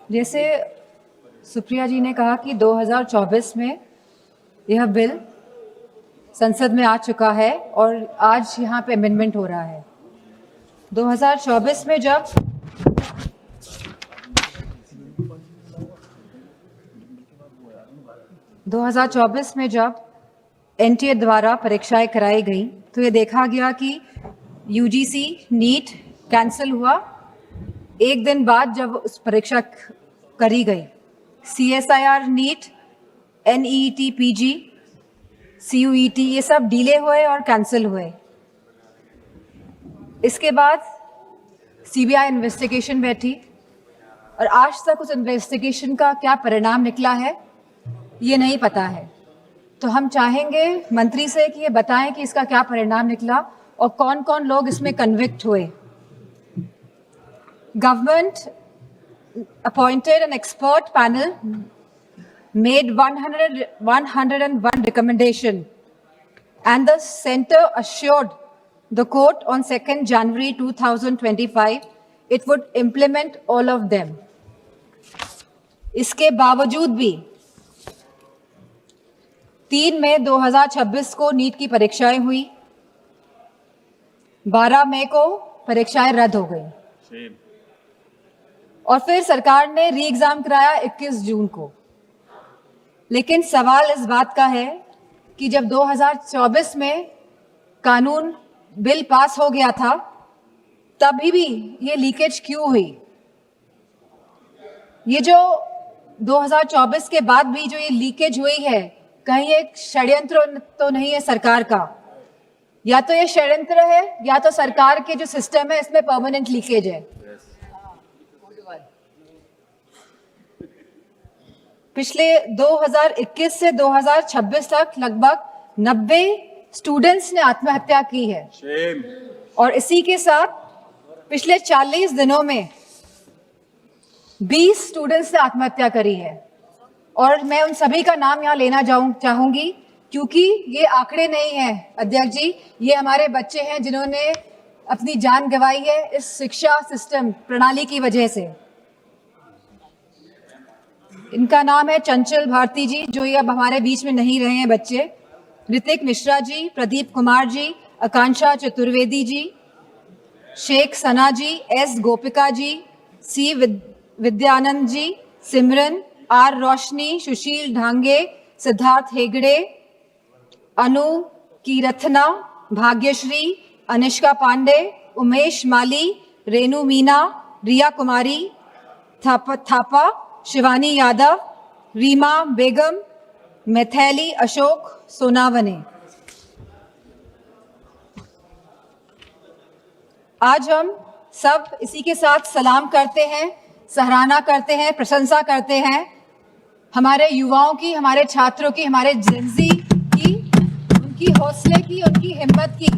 जैसे सुप्रिया जी ने कहा कि 2024 में यह बिल संसद में आ चुका है और आज यहाँ पे अमेंडमेंट हो रहा है। 2024 में जब एनटीए द्वारा परीक्षाएं कराई गई तो ये देखा गया कि यूजीसी नीट कैंसिल हुआ। एक दिन बाद जब उस परीक्षा करी गई, CSIR NEET, NEET PG, CUET ये सब डिले हुए और कैंसिल हुए। इसके बाद सीबीआई इन्वेस्टिगेशन बैठी और आज तक उस इन्वेस्टिगेशन का क्या परिणाम निकला है ये नहीं पता है। तो हम चाहेंगे मंत्री से कि ये बताएं कि इसका क्या परिणाम निकला और कौन कौन लोग इसमें कन्विक्ट हुए। Government appointed an expert panel, made 101 recommendation, and the center assured the court on 2nd January 2025 it would implement all of them. इसके बावजूद भी 3 मई 2026 को नीट की परीक्षाएं हुई, 12 मई को परीक्षाएं रद्द हो गई और फिर सरकार ने री एग्जाम कराया 21 जून को। लेकिन सवाल इस बात का है कि जब 2024 में कानून बिल पास हो गया था तभी भी ये लीकेज क्यों हुई? ये जो 2024 के बाद भी जो ये लीकेज हुई है, कहीं एक षड्यंत्र तो नहीं है सरकार का? या तो ये षड्यंत्र है या तो सरकार के जो सिस्टम है इसमें परमानेंट लीकेज है। पिछले 2021 से 2026 तक लगभग 90 स्टूडेंट्स ने आत्महत्या की है। और इसी के साथ पिछले 40 दिनों में 20 स्टूडेंट्स ने आत्महत्या करी है। और मैं उन सभी का नाम यहाँ लेना चाहूंगी क्योंकि ये आंकड़े नहीं है अध्यक्ष जी, ये हमारे बच्चे हैं जिन्होंने अपनी जान गंवाई है इस शिक्षा सिस्टम प्रणाली की वजह से। इनका नाम है चंचल भारती जी, जो ये अब हमारे बीच में नहीं रहे हैं बच्चे, ऋतिक मिश्रा जी, प्रदीप कुमार जी, आकांक्षा चतुर्वेदी जी, शेख सना जी, S Gopika ji, C Vidyanand ji, Simran, are रोशनी, सुशील ढांगे, सिद्धार्थ हेगड़े, अनु कीरथना, भाग्यश्री, अनिष्का पांडे, उमेश माली, रेनू मीना, रिया कुमारी थापा, शिवानी यादव, रीमा बेगम, मैथैली अशोक सोनावने। आज हम सब इसी के साथ सलाम करते हैं, सराहना करते हैं, प्रशंसा करते हैं हमारे युवाओं की, हमारे छात्रों की, हमारे जेनजी की, उनकी हौसले की, उनकी हिम्मत की,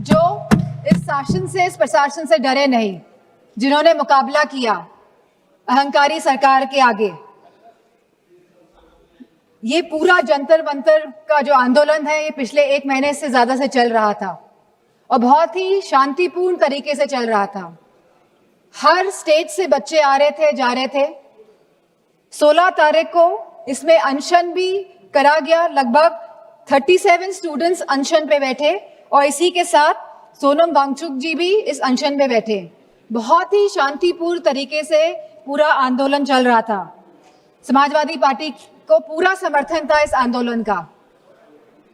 जो इस शासन से, इस प्रशासन से डरे नहीं, जिन्होंने मुकाबला किया अहंकारी सरकार के आगे। ये पूरा जंतर मंतर का जो आंदोलन है ये पिछले 1 महीने से ज्यादा से चल रहा था और बहुत ही शांतिपूर्ण तरीके से चल रहा था। हर स्टेट से बच्चे आ रहे थे, जा रहे थे। 16 तारीख को इसमें अनशन भी करा गया। लगभग 37 स्टूडेंट्स अनशन पे बैठे और इसी के साथ सोनम वांगचुक जी भी इस अनशन पे बैठे। बहुत ही शांतिपूर्ण तरीके से पूरा आंदोलन चल रहा था। समाजवादी पार्टी को पूरा समर्थन था इस आंदोलन का।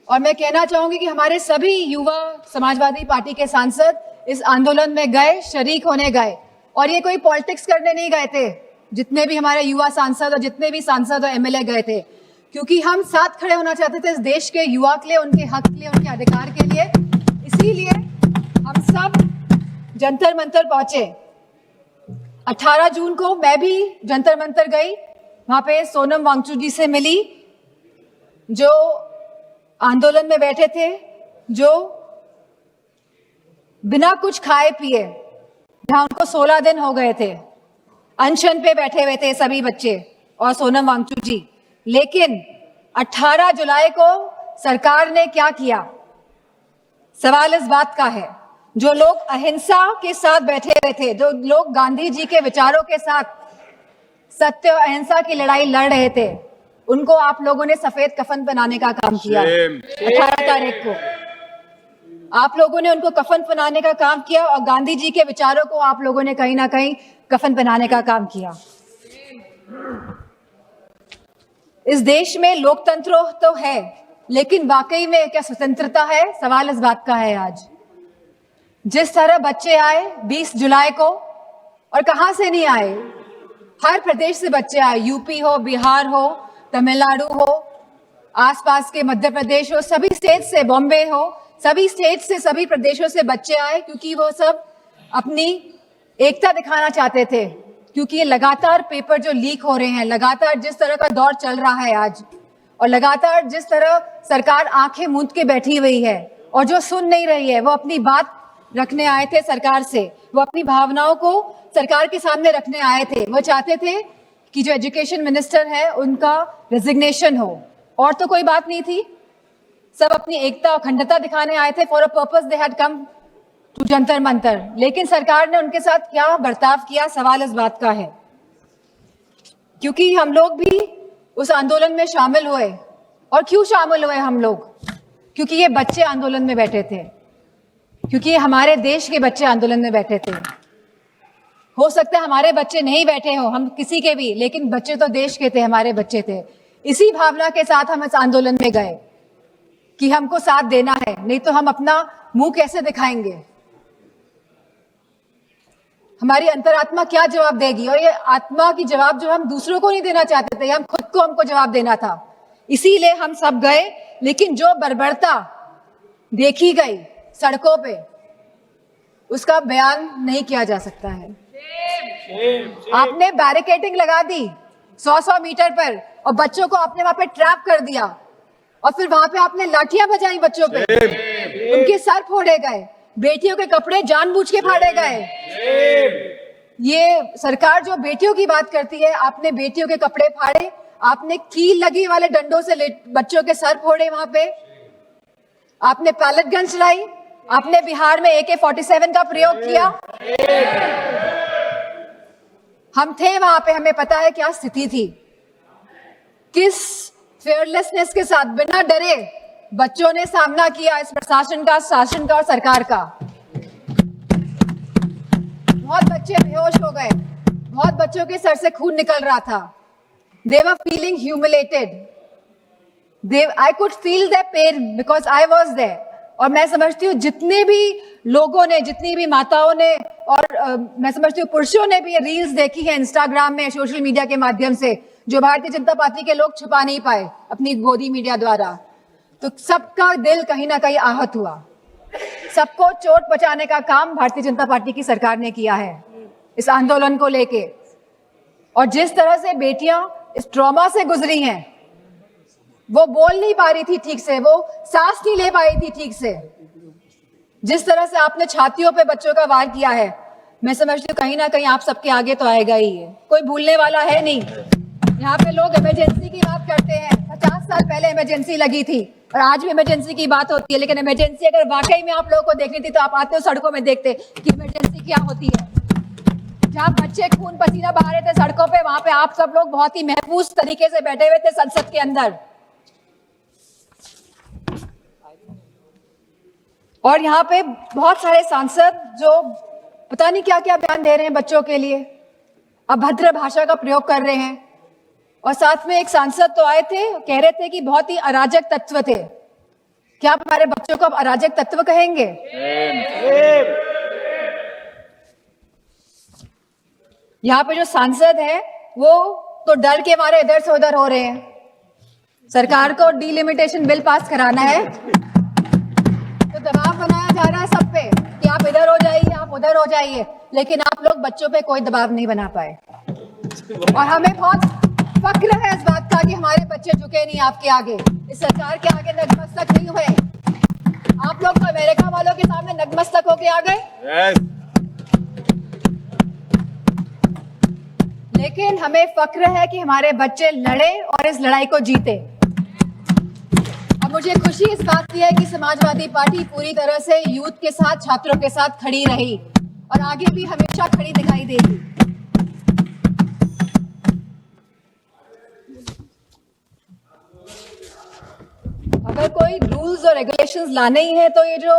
और मैं कहना चाहूंगी कि हमारे सभी युवा समाजवादी पार्टी के सांसद इस आंदोलन में गए, शरीक होने गए और ये कोई पॉलिटिक्स करने नहीं गए थे। जितने भी हमारे युवा सांसद और जितने भी सांसद और एमएलए गए थे, क्योंकि हम साथ खड़े होना चाहते थे इस देश के युवा के लिए, उनके हक के लिए, उनके अधिकार के लिए। इसीलिए हम सब जंतर मंतर पहुंचे। 18 जून को मैं भी जंतर मंतर गई, वहां पे सोनम वांगचुक जी से मिली जो आंदोलन में बैठे थे, जो बिना कुछ खाए पिए, जहां उनको 16 दिन हो गए थे, अनशन पे बैठे हुए थे सभी बच्चे और सोनम वांगचुक जी। लेकिन 18 जुलाई को सरकार ने क्या किया? सवाल इस बात का है, जो लोग अहिंसा के साथ बैठे हुए थे, जो लोग गांधी जी के विचारों के साथ सत्य और अहिंसा की लड़ाई लड़ रहे थे, उनको आप लोगों ने सफेद कफन पहनाने का काम किया। 18 तारीख को आप लोगों ने उनको कफन पहनाने का काम किया और गांधी जी के विचारों को आप लोगों ने कहीं ना कहीं कफन पहनाने का काम किया। इस देश में लोकतंत्र तो है, लेकिन वाकई में क्या स्वतंत्रता है? सवाल इस बात का है आज। जिस तरह बच्चे आए 20 जुलाई को, और कहां से नहीं आए, हर प्रदेश से बच्चे आए, यूपी हो, बिहार हो, तमिलनाडु हो, आसपास के मध्य प्रदेश हो, सभी स्टेट से, बॉम्बे हो, सभी स्टेट से, सभी प्रदेशों से बच्चे आए, क्योंकि वो सब अपनी एकता दिखाना चाहते थे। क्योंकि ये लगातार पेपर जो लीक हो रहे हैं, लगातार जिस तरह का दौर चल रहा है आज, और लगातार जिस तरह सरकार आंखें मूंद के बैठी हुई है और जो सुन नहीं रही है, वो अपनी बात रखने आए थे सरकार से, वो अपनी भावनाओं को सरकार के सामने रखने आए थे। वो चाहते थे कि जो एजुकेशन मिनिस्टर है उनका रेजिग्नेशन हो, और तो कोई बात नहीं थी। सब अपनी एकता और अखंडता दिखाने आए थे। For a purpose they had come to Jantar Mantar. लेकिन सरकार ने उनके साथ क्या बर्ताव किया, सवाल इस बात का है। क्योंकि हम लोग भी उस आंदोलन में शामिल हुए। और क्यों शामिल हुए हम लोग? क्योंकि ये बच्चे आंदोलन में बैठे थे, क्योंकि ये हमारे देश के बच्चे आंदोलन में बैठे थे। हो सकता है हमारे बच्चे नहीं बैठे हो, हम किसी के भी, लेकिन बच्चे तो देश के थे, हमारे बच्चे थे। इसी भावना के साथ हम इस आंदोलन में गए कि हमको साथ देना है, नहीं तो हम अपना मुंह कैसे दिखाएंगे? हमारी अंतरात्मा क्या जवाब देगी? और ये आत्मा की जवाब जो हम दूसरों को नहीं देना चाहते थे, हम खुद को हमको जवाब देना था। इसीलिए हम सब गए। लेकिन जो बर्बरता देखी गई सड़कों पे, उसका बयान नहीं किया जा सकता है। आपने बैरिकेडिंग लगा दी 100-100 मीटर पर, और बच्चों को आपने वहां पे ट्रैप कर दिया, और फिर वहां पे आपने लाठियां बजाई बच्चों पे, उनके सर फोड़े गए, बेटियों के कपड़े जानबूझ के फाड़े गए। ये सरकार जो बेटियों की बात करती है, आपने बेटियों के कपड़े फाड़े, आपने कील लगी वाले डंडों से बच्चों के सर फोड़े, वहां पे आपने पैलेट गन चलाई, आपने बिहार में AK-47 का प्रयोग किया। हम थे वहां पे, हमें पता है क्या स्थिति थी। किस फेयरलेसनेस के साथ, बिना डरे बच्चों ने सामना किया इस प्रशासन का, शासन का और सरकार का। बहुत बच्चे बेहोश हो गए, बहुत बच्चों के सर से खून निकल रहा था। They were feeling humiliated. I could feel their pain because I was there. और मैं समझती हूँ जितने भी लोगों ने, जितनी भी माताओं ने, और मैं समझती हूँ पुरुषों ने भी ये रील्स देखी है इंस्टाग्राम में, सोशल मीडिया के माध्यम से, जो भारतीय जनता पार्टी के लोग छुपा नहीं पाए अपनी गोदी मीडिया द्वारा। तो सबका दिल कहीं ना कहीं आहत हुआ। सबको चोट पहुंचाने का काम भारतीय जनता पार्टी की सरकार ने किया है इस आंदोलन को लेके। और जिस तरह से बेटियां इस ट्रॉमा से गुजरी हैं, वो बोल नहीं पा रही थी ठीक से, वो सांस नहीं ले पाई थी ठीक से। जिस तरह से आपने छातियों पे बच्चों का वार किया है, मैं समझती हूँ कहीं ना कहीं आप सबके आगे तो आएगा ही है, कोई भूलने वाला है नहीं। यहाँ पे लोग इमरजेंसी की बात करते हैं, 50 साल पहले इमरजेंसी लगी थी और आज भी इमरजेंसी की बात होती है। लेकिन इमरजेंसी अगर वाकई में आप लोगों को देखनी थी तो आप आते हो सड़कों में, देखते कि इमरजेंसी क्या होती है। जहाँ बच्चे खून पसीना बहा रहे थे सड़कों पे, वहां पे आप सब लोग बहुत ही महफूज तरीके से बैठे हुए थे संसद के अंदर। और यहाँ पे बहुत सारे सांसद जो पता नहीं क्या क्या बयान दे रहे हैं बच्चों के लिए, अभद्र भाषा का प्रयोग कर रहे हैं। और साथ में एक सांसद तो आए थे, कह रहे थे कि बहुत ही अराजक तत्व थे। क्या आप हमारे बच्चों को अब अराजक तत्व कहेंगे? यहाँ पे जो सांसद है वो तो डर के मारे इधर से उधर हो रहे हैं। सरकार को डिलिमिटेशन बिल पास कराना है तो दबाव बनाया जा रहा है सब पे कि आप इधर हो जाइए, आप उधर हो जाइए, लेकिन आप लोग बच्चों पे कोई दबाव नहीं बना पाए। और हमें बहुत फक्र है इस बात का कि हमारे बच्चे झुके नहीं आपके आगे, इस सरकार के आगे नतमस्तक नहीं हुए। आप लोग तो अमेरिका वालों के सामने नतमस्तक होके आ गए। लेकिन हमें फक्र है कि हमारे बच्चे लड़े और इस लड़ाई को जीते। और मुझे खुशी इस बात की है कि समाजवादी पार्टी पूरी तरह से यूथ के साथ, छात्रों के साथ खड़ी रही और आगे भी हमेशा खड़ी दिखाई देगी। कोई रूल्स और रेगुलेशंस लाने ही है तो ये जो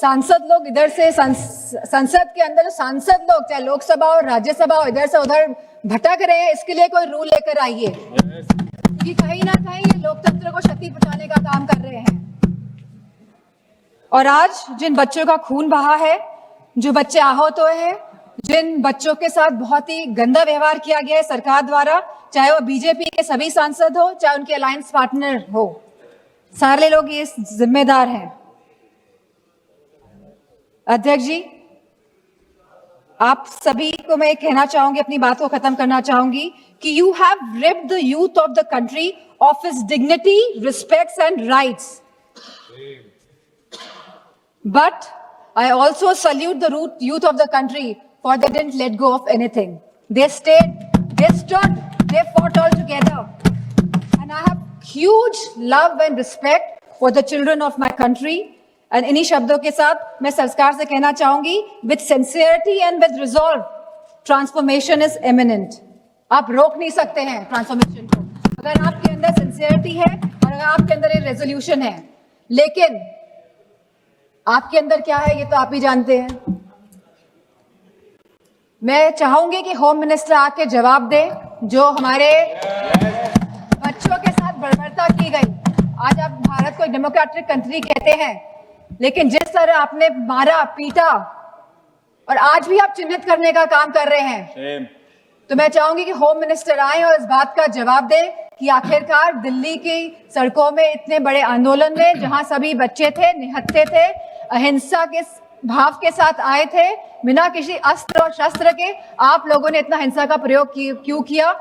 सांसद लोग इधर से संसद के अंदर सांसद लोग चाहे लोकसभा और राज्यसभा और इधर से उधर भटक रहे हैं, इसके लिए कोई रूल लेकर आइए, क्योंकि कहीं ना कहीं ये लोकतंत्र को क्षति पहुंचाने का काम कर रहे हैं। और आज जिन बच्चों का खून बहा है, जो बच्चे आहत हुए हैं, जिन बच्चों के साथ बहुत ही गंदा व्यवहार किया गया है सरकार द्वारा, चाहे वो बीजेपी के सभी सांसद हो, चाहे उनके अलायंस पार्टनर हो, सारे लोग ये जिम्मेदार हैं। अध्यक्ष जी, आप सभी को मैं कहना चाहूंगी, अपनी बात को खत्म करना चाहूंगी कि you have ripped the youth of the country of his dignity, respects and rights, but I also salute the youth of the country for they didn't let go of anything. They stayed, they stood, they fought all together. And I have huge love and respect for the children of my country. And इन्हीं शब्दों के साथ मैं सरकार से कहना चाहूंगी, with sincerity and with resolve, transformation is imminent. आप रोक नहीं सकते हैं ट्रांसफॉर्मेशन को, अगर आपके अंदर सिंसियरिटी है और अगर आपके अंदर एक रेजोल्यूशन है। लेकिन आपके अंदर क्या है ये तो आप ही जानते हैं। मैं चाहूंगी कि होम मिनिस्टर आके जवाब दे, जो हमारे बच्चों के साथ बर्बरता की गई। आज आप भारत को डेमोक्रेटिक कंट्री कहते हैं, लेकिन जिस तरह आपने मारा, पीटा और आज भी आप चिन्हित करने का काम कर रहे हैं, तो मैं चाहूंगी कि होम मिनिस्टर आए और इस बात का जवाब दे कि आखिरकार दिल्ली की सड़कों में इतने बड़े आंदोलन में जहां सभी बच्चे थे, निहत्थे थे, अहिंसा के भाव के साथ आए थे, बिना किसी अस्त्र और शस्त्र के, आप लोगों ने इतना हिंसा का प्रयोग क्यों किया?